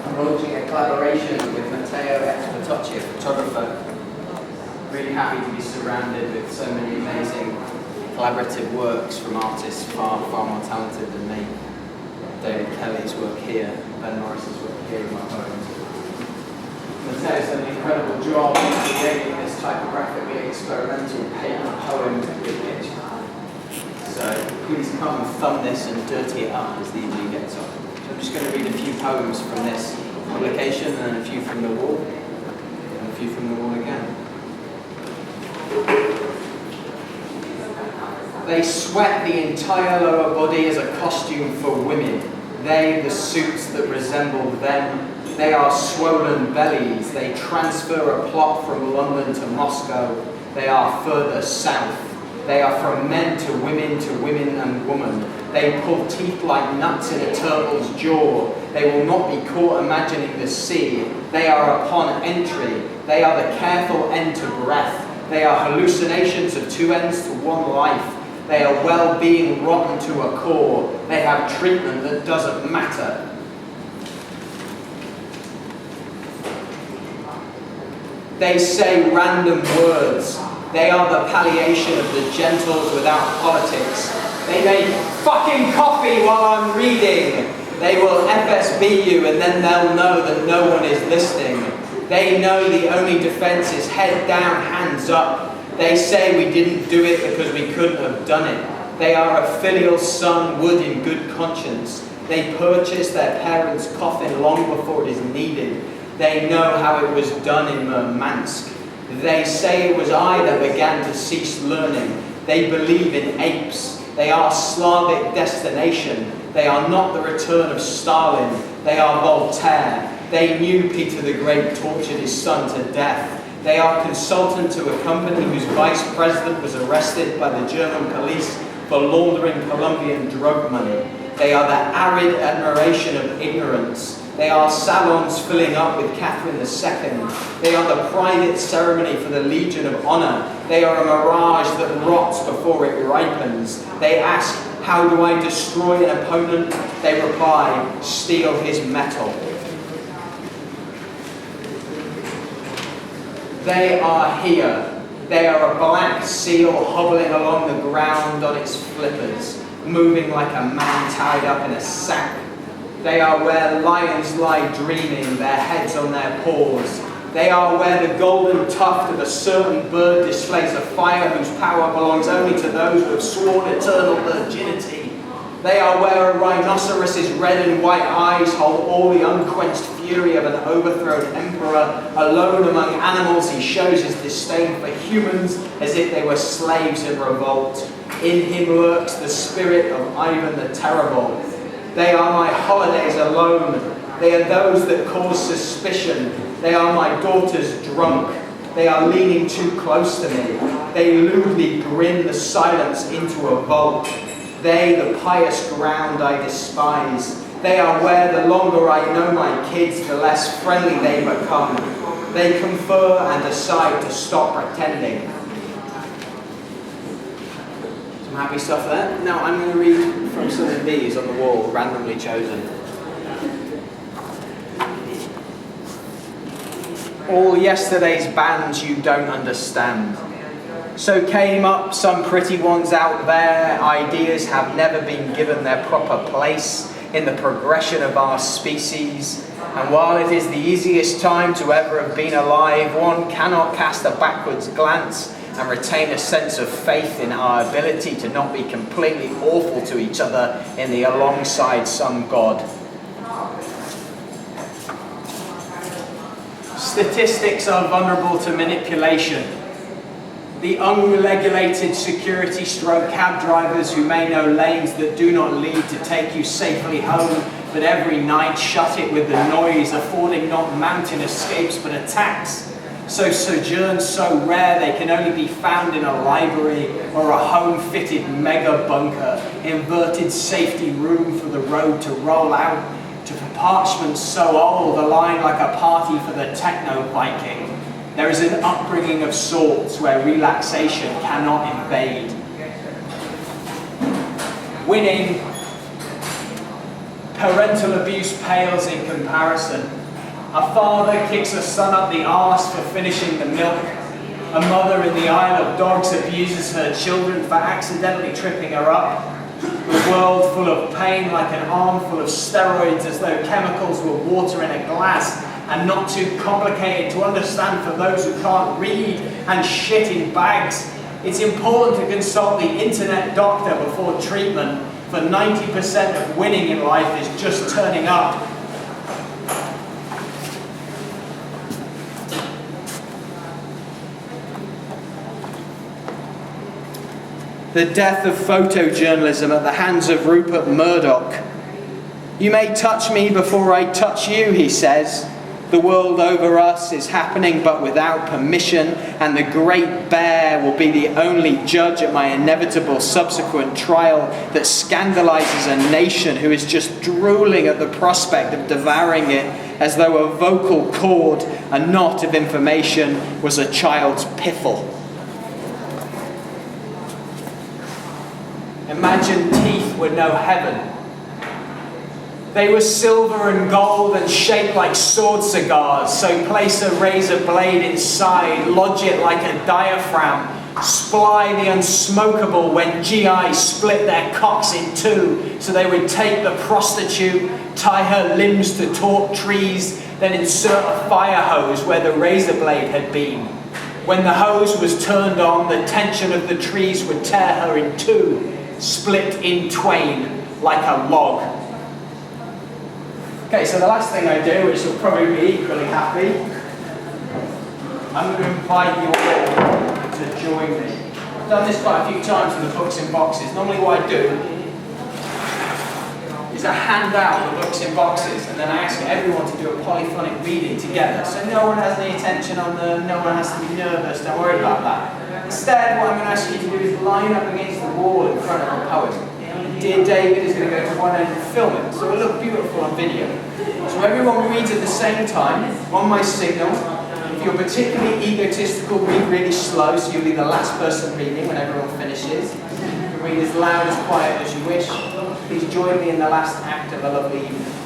I'm launching a collaboration with Matteo Expertocci, a photographer. Really happy to be surrounded with so many amazing collaborative works from artists far more talented than me. David Kelly's work here, Ben Morris's work here in my poems. Matteo's done an incredible job creating this typographically experimental paper poem image. So please come and thumb this and dirty it up as the evening gets on. So I'm just going to read a few poems from this publication and a few from the wall, and a few from the wall again. They sweat the entire lower body as a costume for women. They, the suits that resemble them. They are swollen bellies. They transfer a plot from London to Moscow. They are further south. They are from men to women and woman. They pull teeth like nuts in a turtle's jaw. They will not be caught imagining the sea. They are upon entry. They are the careful end to breath. They are hallucinations of two ends to one life. They are well-being rotten to a core. They have treatment that doesn't matter. They say random words. They are the palliation of the gentles without politics. They make fucking coffee while I'm reading. They will FSB you and then they'll know that no one is listening. They know the only defense is head down, hands up. They say we didn't do it because we couldn't have done it. They are a filial son, would in good conscience. They purchase their parents' coffin long before it is needed. They know how it was done in Murmansk. They say it was I that began to cease learning. They believe in apes. They are Slavic destination. They are not the return of Stalin. They are Voltaire. They knew Peter the Great tortured his son to death. They are consultant to a company whose vice president was arrested by the German police for laundering Colombian drug money. They are the arid admiration of ignorance. They are salons filling up with Catherine II. They are the private ceremony for the Legion of Honor. They are a mirage that rots before it ripens. They ask, how do I destroy an opponent? They reply, steal his metal. They are here. They are a black seal hobbling along the ground on its flippers, moving like a man tied up in a sack. They are where lions lie dreaming, their heads on their paws. They are where the golden tuft of a certain bird displays a fire whose power belongs only to those who have sworn eternal virginity. They are where a rhinoceros's red and white eyes hold all the unquenched fury of an overthrown emperor. Alone among animals, he shows his disdain for humans as if they were slaves in revolt. In him lurks the spirit of Ivan the Terrible. They are my holidays alone. They are those that cause suspicion. They are my daughters drunk. They are leaning too close to me. They lewdly grin the silence into a vault. They, the pious ground I despise. They are where the longer I know my kids, the less friendly they become. They confer and decide to stop pretending. Some happy stuff there. Now I'm going to read from some of these on the wall, randomly chosen. All yesterday's bands you don't understand. So came up some pretty ones out there. Ideas have never been given their proper place in the progression of our species. And while it is the easiest time to ever have been alive, one cannot cast a backwards glance and retain a sense of faith in our ability to not be completely awful to each other in the alongside some god. Statistics are vulnerable to manipulation. The unregulated security-stroke cab drivers who may know lanes that do not lead to take you safely home, but every night shut it with the noise, affording not mountain escapes but attacks. So sojourns so rare they can only be found in a library or a home-fitted mega bunker, inverted safety room for the road to roll out, to parchments so old, aligned like a party for the techno-Viking. There is an upbringing of sorts where relaxation cannot invade. Winning Parental abuse pales in comparison. A father kicks a son up the arse for finishing the milk. A mother in the Isle of Dogs abuses her children for accidentally tripping her up. A world full of pain like an armful of steroids, as though chemicals were water in a glass and not too complicated to understand for those who can't read, and shit in bags. It's important to consult the internet doctor before treatment, for 90% of winning in life is just turning up. The death of photojournalism at the hands of Rupert Murdoch. You may touch me before I touch you, he says. The world over us is happening but without permission, and the great bear will be the only judge at my inevitable subsequent trial that scandalizes a nation who is just drooling at the prospect of devouring it, as though a vocal cord, a knot of information, was a child's piffle. Imagine teeth were no heaven. They were silver and gold and shaped like sword cigars, so place a razor blade inside, lodge it like a diaphragm, sply the unsmokable when GIs split their cocks in two, so they would take the prostitute, tie her limbs to taut trees, then insert a fire hose where the razor blade had been. When the hose was turned on, the tension of the trees would tear her in two, split in twain like a log. Okay, so the last thing I do, which will probably be equally happy, I'm going to invite you all to join me. I've done this quite a few times in the books in boxes. Normally what I do is I hand out the books in boxes, and then I ask everyone to do a polyphonic reading together. So no one has any attention on them, no one has to be nervous, don't worry about that. Instead, what I'm going to ask you to do is line up against the wall in front of a poem. Dear David is going to go to one end and film it, so it'll look beautiful on video. So everyone reads at the same time, on my signal. If you're particularly egotistical, read really slow, so you'll be the last person reading when everyone finishes. You can read as loud, as quiet as you wish. Please join me in the last act of a lovely evening.